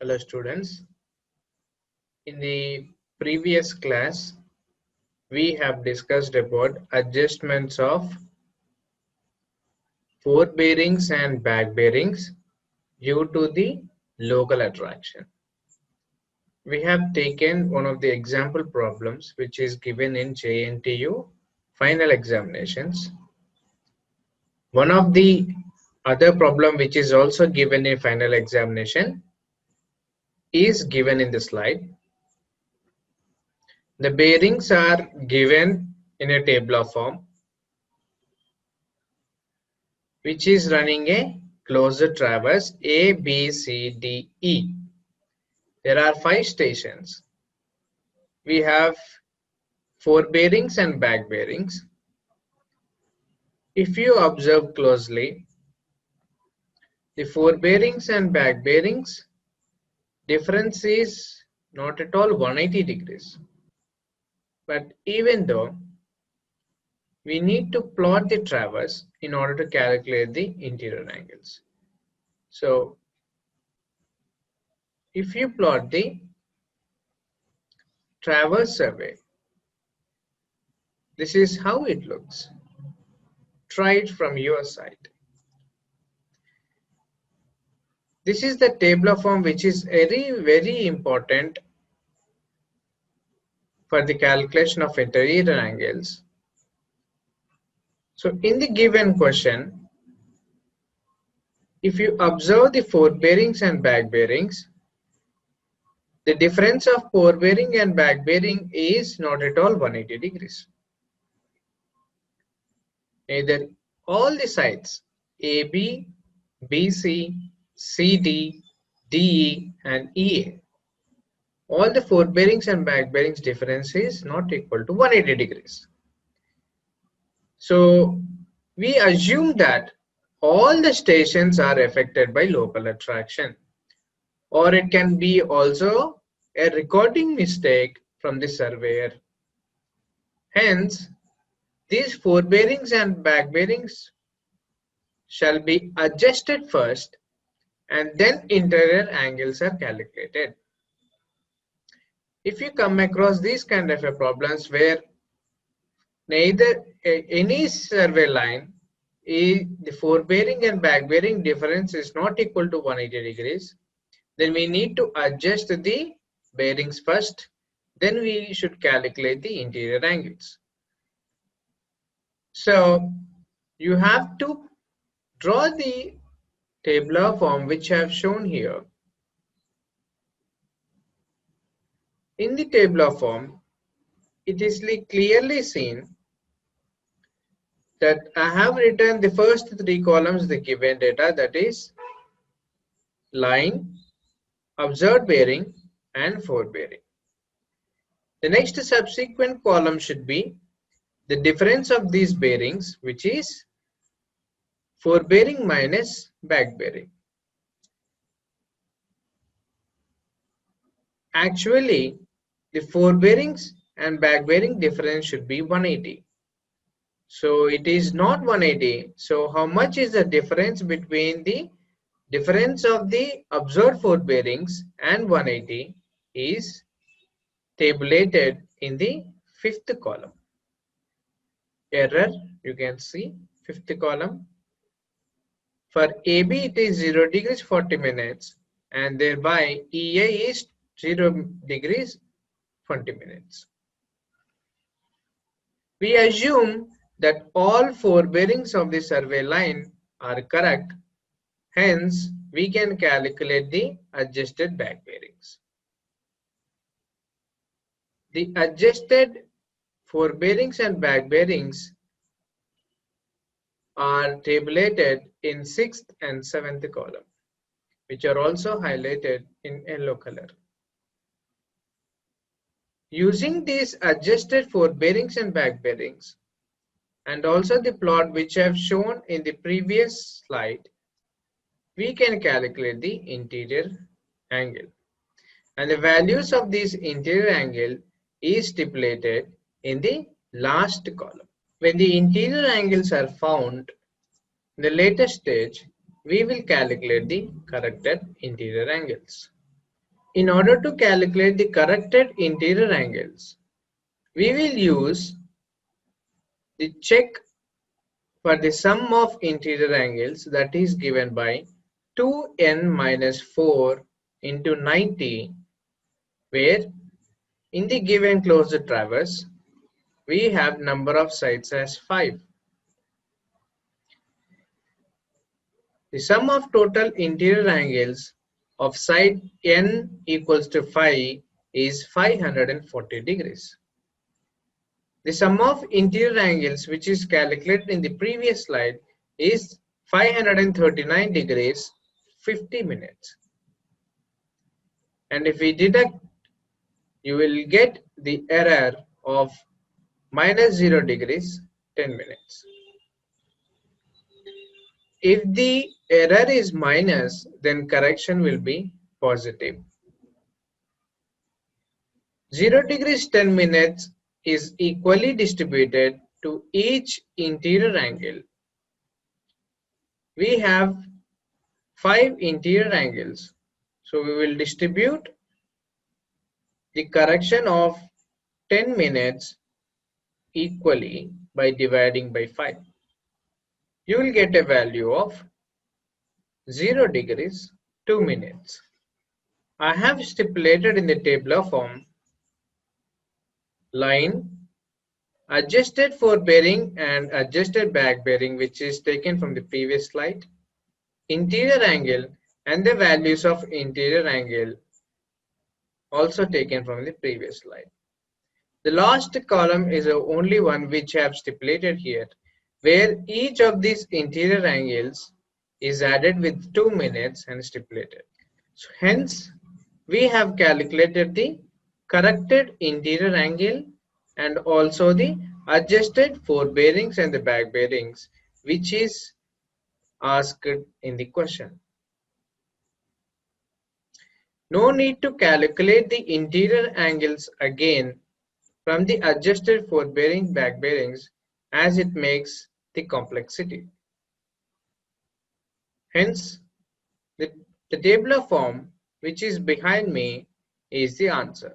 Hello students, in the previous class we have discussed about adjustments of forward bearings and back bearings due to the local attraction. We have taken one of the example problems which is given in JNTU final examinations. One of the other problem which is also given in final examination is given in the slide. The bearings are given in a tabular form which is running a closed traverse A, B, C, D, E. There are 5 stations. We have forward bearings and back bearings. If you observe closely, the forward bearings and back bearings difference is not at all 180 degrees. But even though we need to plot the traverse in order to calculate the interior angles. So if you plot the traverse survey, this is how it looks. Try it from your side. This is the tabular form which is very important for the calculation of interior angles. So in the given question, if you observe the forward bearings and back bearings, the difference of forward bearing and back bearing is not at all 180 degrees. Either all the sides AB, BC, CD, DE and EA, all the forward bearings and back bearings difference is not equal to 180 degrees. So we assume that all the stations are affected by local attraction, or it can be also a recording mistake from the surveyor. Hence, these forward bearings and back bearings shall be adjusted first and then interior angles are calculated. If you come across these kind of problems where neither any survey line the forward bearing and back bearing difference is not equal to 180 degrees, then we need to adjust the bearings first, then we should calculate the interior angles. So you have to draw the tabular form which I have shown here. In the tabular form, it is clearly seen that I have written the first 3 columns the given data, that is line, observed bearing and forward bearing. The next subsequent column should be the difference of these bearings, which is forward bearing minus back bearing. Actually, the forward bearings and back bearing difference should be 180. So it is not 180. So how much is the difference between the difference of the observed forward bearings and 180 is tabulated in the 5th column. Error, you can see 5th column. For AB it is 0 degrees 40 minutes and thereby EA is 0 degrees 20 minutes. We assume that all 4 bearings of the survey line are correct. Hence, we can calculate the adjusted back bearings. The adjusted forward bearings and back bearings are tabulated in 6th and 7th column, which are also highlighted in yellow color. Using these adjusted forward bearings and back bearings, and also the plot which I have shown in the previous slide, we can calculate the interior angle. And the values of this interior angle is stipulated in the last column. When the interior angles are found, in the later stage, we will calculate the corrected interior angles. In order to calculate the corrected interior angles, we will use the check for the sum of interior angles, that is given by 2n minus 4 into 90, where in the given closed traverse we have number of sides as 5. The sum of total interior angles of side n equals to 5 is 540 degrees. The sum of interior angles which is calculated in the previous slide is 539 degrees 50 minutes. And if we deduct, you will get the error of minus 0 degrees 10 minutes. If the error is minus, then correction will be positive. 0 degrees 10 minutes is equally distributed to each interior angle. We have 5 interior angles, so we will distribute the correction of 10 minutes equally by dividing by 5. You will get a value of 0 degrees 2 minutes. I have stipulated in the tabular form line adjusted forbearing and adjusted back bearing, which is taken from the previous slide, interior angle and the values of interior angle also taken from the previous slide. The last column is the only one which I have stipulated here, where each of these interior angles is added with 2 minutes and stipulated. So hence, we have calculated the corrected interior angle and also the adjusted forebearings and the back bearings, which is asked in the question. No need to calculate the interior angles again from the adjusted forebearing back bearings, as it makes the complexity. Hence, the tabular form which is behind me is the answer.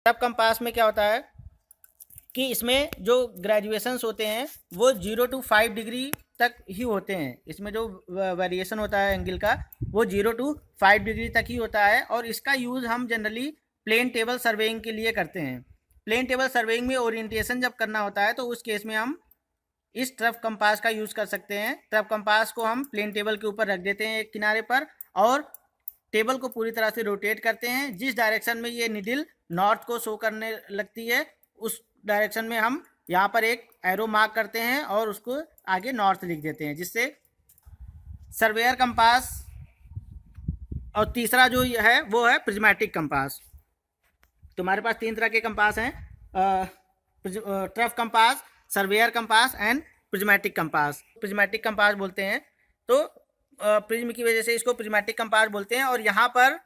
सब compass में क्या होता है कि इसमें जो graduations होते हैं वो 0 to 5 डिग्री तक ही होते हैं। इसमें जो वेरिएशन होता है एंगल का वो 0 to 5 डिग्री तक ही होता है और इसका यूज़ हम जनरली प्लेन टेबल सर्वेइंग के लिए करते हैं। प्लेन टेबल सर्वेइंग में ओरिएंटेशन जब करना होता है तो उस केस में हम इस ट्रफ कंपास का यूज़ कर सकते हैं। ट्रफ कंपास को हम प्लेन टेबल के ऊपर रख देते हैं एक किनारे पर और टेबल को पूरी तरह से रोटेट करते हैं। जिस डायरेक्शन में ये निडल नॉर्थ को शो करने लगती है उस डायरेक्शन में हम यहाँ पर एक एरो मार्क करते हैं और उसको आगे नॉर्थ लिख देते हैं, जिससे सर्वेयर कंपास। और तीसरा जो है वो है प्रिज्मेटिक कंपास। तो हमारे पास 3 तरह के कंपास हैं, trough compass, surveyor compass and prismatic compass. Prismatic compass बोलते हैं तो प्रिज्म की वजह से इसको प्रिज्मेटिक कंपास बोलते हैं। और यहाँ पर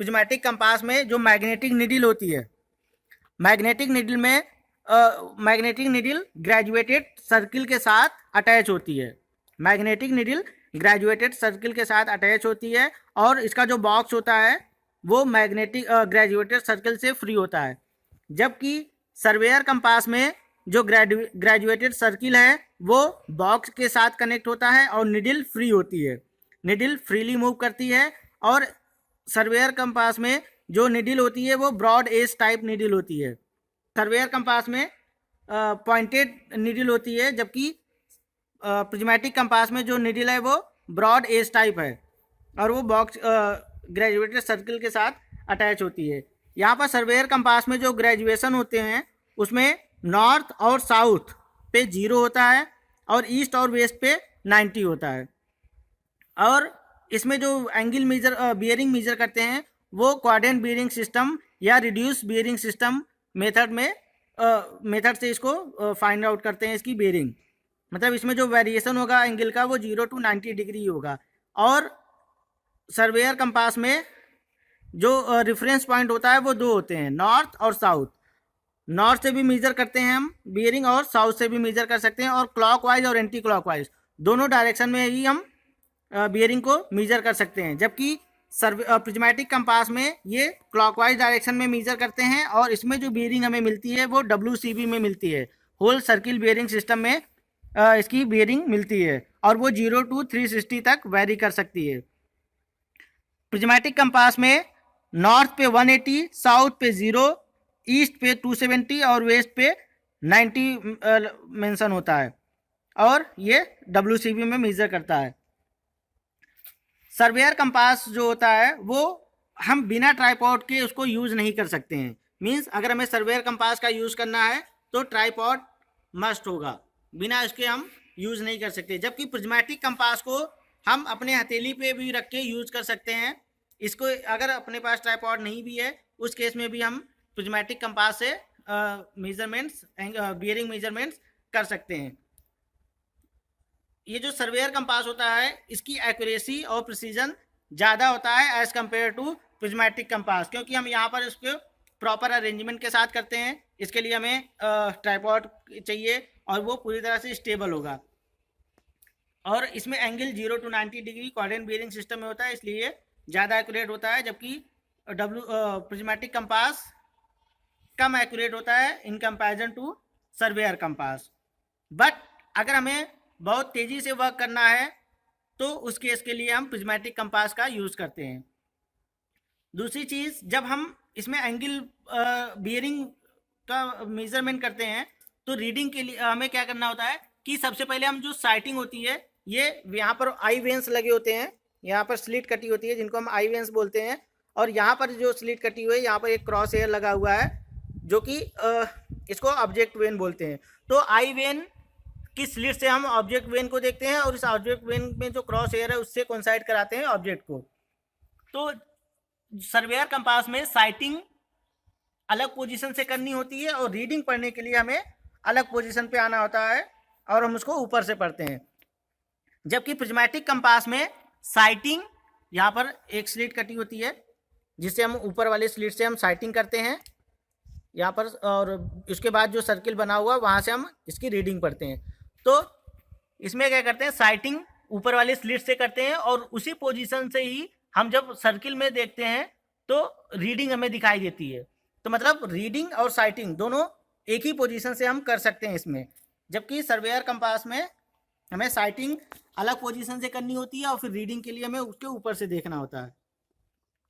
प्रिज्मेटिक कंपास में जो मैग्नेटिक निडल होती है, मैग्नेटिक निडल में मैग्नेटिक निडल ग्रेजुएटेड सर्किल के साथ अटैच होती है। मैग्नेटिक निडल ग्रेजुएटेड सर्किल के साथ अटैच होती है और इसका जो बॉक्स होता है वो मैग्नेटिक ग्रेजुएटेड सर्किल से फ्री होता है। जबकि सर्वेयर कंपास में जो ग्रेजुएटेड सर्किल है वो बॉक्स के साथ कनेक्ट होता है और निडल फ्री होती है, निडल फ्रीली मूव करती है। और सर्वेयर कंपास में जो निडल होती है वो ब्रॉड एज टाइप निडल होती है। सर्वेयर कंपास में पॉइंटेड निडल होती है, जबकि प्रिज्मेटिक कंपास में जो निडल है वो ब्रॉड एज टाइप है और वो बॉक्स ग्रेजुएटेड सर्किल के साथ अटैच होती है। यहाँ पर सर्वेयर कंपास में जो ग्रेजुएशन होते हैं उसमें नॉर्थ और साउथ पे 0 होता है और ईस्ट और वेस्ट पे 90 होता है। और इसमें जो एंगल मेजर बियरिंग मेजर करते हैं वो क्वाड्रेंट बियरिंग सिस्टम या रिड्यूस बियरिंग सिस्टम मेथड से इसको फाइंड आउट करते हैं इसकी बियरिंग। मतलब इसमें जो वेरिएशन होगा एंगल का वो 0 to 90 डिग्री होगा। और सर्वेयर कंपास में जो रेफरेंस पॉइंट होता है वो 2 होते हैं, नॉर्थ और साउथ। नॉर्थ से भी मेजर करते हैं हम बियरिंग और साउथ से भी मेजर कर सकते हैं, और क्लॉकवाइज और एंटी क्लॉकवाइज दोनों डायरेक्शन में ही हम बियरिंग को मेजर कर सकते हैं। जबकि प्रिज्मेटिक कंपास में ये क्लॉकवाइज डायरेक्शन में मेजर करते हैं, और इसमें जो बियरिंग हमें मिलती है वो WCB में मिलती है, होल सर्किल बियरिंग सिस्टम में इसकी बियरिंग मिलती है, और वो 0 to 360 तक वेरी कर सकती है। प्रिज्मेटिक कंपास में नॉर्थ पे 180, साउथ पे 0, ईस्ट पे 270 और वेस्ट पे 90 मेंशन होता है, और ये WCB में मेजर करता है। सर्वेयर कंपास जो होता है वो हम बिना ट्राइपॉड के उसको यूज़ नहीं कर सकते हैं। मींस अगर हमें सर्वेयर कंपास का यूज़ करना है तो ट्राइपॉड मस्ट होगा, बिना इसके हम यूज़ नहीं कर सकते। जबकि प्रिज्मेटिक कंपास को हम अपने हथेली पे भी रख के यूज़ कर सकते हैं। इसको अगर अपने पास ट्राइपॉड नहीं भी है उस केस में भी हम प्रिज्मेटिक कंपास से मेजरमेंट्स बियरिंग मेजरमेंट्स कर सकते हैं। ये जो सर्वेयर कंपास होता है इसकी एक्यूरेसी और प्रिसीजन ज़्यादा होता है as compare to prismatic compass, क्योंकि हम यहाँ पर इसको प्रॉपर अरेंजमेंट के साथ करते हैं। इसके लिए हमें ट्राइपॉड चाहिए और वो पूरी तरह से स्टेबल होगा, और इसमें angle 0 to 90 degree quadrant bearing system में होता है, इसलिए ज़्यादा एक्यूरेट होता है। जबकि प्रिज्मेटिक कंपास कम एक्यूरेट होता है in comparison to surveyor compass. But अगर हमें बहुत तेज़ी से वर्क करना है तो उस केस के लिए हम प्रिज्मेटिक कंपास का यूज़ करते हैं। दूसरी चीज़, जब हम इसमें एंगल बियरिंग का मेजरमेंट करते हैं तो रीडिंग के लिए हमें क्या करना होता है कि सबसे पहले हम जो साइटिंग होती है, ये यहाँ पर आई वेंस लगे होते हैं, यहाँ पर स्लिट कटी होती है जिनको हम आई वेंस बोलते हैं, और यहाँ पर जो स्लिट कटी हुई है यहाँ पर एक क्रॉस एयर लगा हुआ है जो कि इसको ऑब्जेक्ट वेन बोलते हैं। तो आई वेन की स्लिट से हम ऑब्जेक्ट वेन को देखते हैं और इस ऑब्जेक्ट वेन में जो क्रॉस एयर है उससे कोइंसाइड कराते हैं ऑब्जेक्ट को। तो सर्वेयर कंपास में साइटिंग अलग पोजीशन से करनी होती है और रीडिंग पढ़ने के लिए हमें अलग पोजीशन पे आना होता है और हम उसको ऊपर से पढ़ते हैं। जबकि प्रिज्मेटिक कंपास में साइटिंग, यहाँ पर एक स्लिट कटी होती है जिससे हम ऊपर वाले स्लिट से हम साइटिंग करते हैं यहाँ पर, और उसके बाद जो सर्किल बना हुआ वहाँ से हम इसकी रीडिंग पढ़ते हैं। तो इसमें क्या करते हैं, साइटिंग ऊपर वाले स्लिट से करते हैं और उसी पोजीशन से ही हम जब सर्किल में देखते हैं तो रीडिंग हमें दिखाई देती है। तो मतलब रीडिंग और साइटिंग दोनों एक ही पोजीशन से हम कर सकते हैं इसमें। जबकि सर्वेयर कंपास में हमें साइटिंग अलग पोजीशन से करनी होती है और फिर रीडिंग के लिए हमें उसके ऊपर से देखना होता है।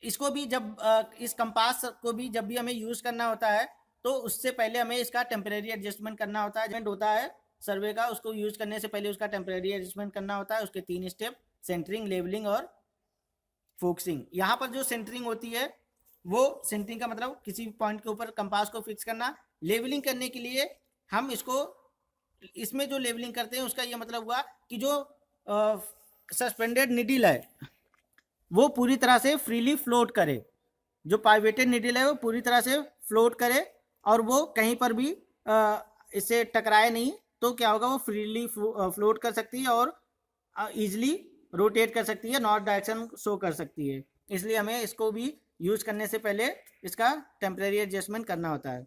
इसको भी जब इस कंपास को भी जब भी हमें यूज़ करना होता है तो उससे पहले हमें इसका टेम्परेरी एडजस्टमेंट करना होता है। होता है सर्वे का, उसको यूज़ करने से पहले उसका टेम्परेरी एडजस्टमेंट करना होता है। उसके 3 स्टेप, सेंटरिंग, लेवलिंग और फोकसिंग। यहाँ पर जो सेंटरिंग होती है वो सेंटरिंग का मतलब किसी पॉइंट के ऊपर कंपास को फिक्स करना। लेवलिंग करने के लिए हम इसको, इसमें जो लेवलिंग करते हैं उसका ये मतलब हुआ कि जो सस्पेंडेड निडल है वो पूरी तरह से फ्रीली फ्लोट करे, जो पाइवेटेड निडल है वो पूरी तरह से फ्लोट करे और वो कहीं पर भी इससे टकराए नहीं, तो क्या होगा, वो फ्रीली फ्लोट कर सकती है और ईजिली रोटेट कर सकती है, नॉर्थ डायरेक्शन शो कर सकती है। इसलिए हमें इसको भी यूज़ करने से पहले इसका टेम्परेरी एडजस्टमेंट करना होता है।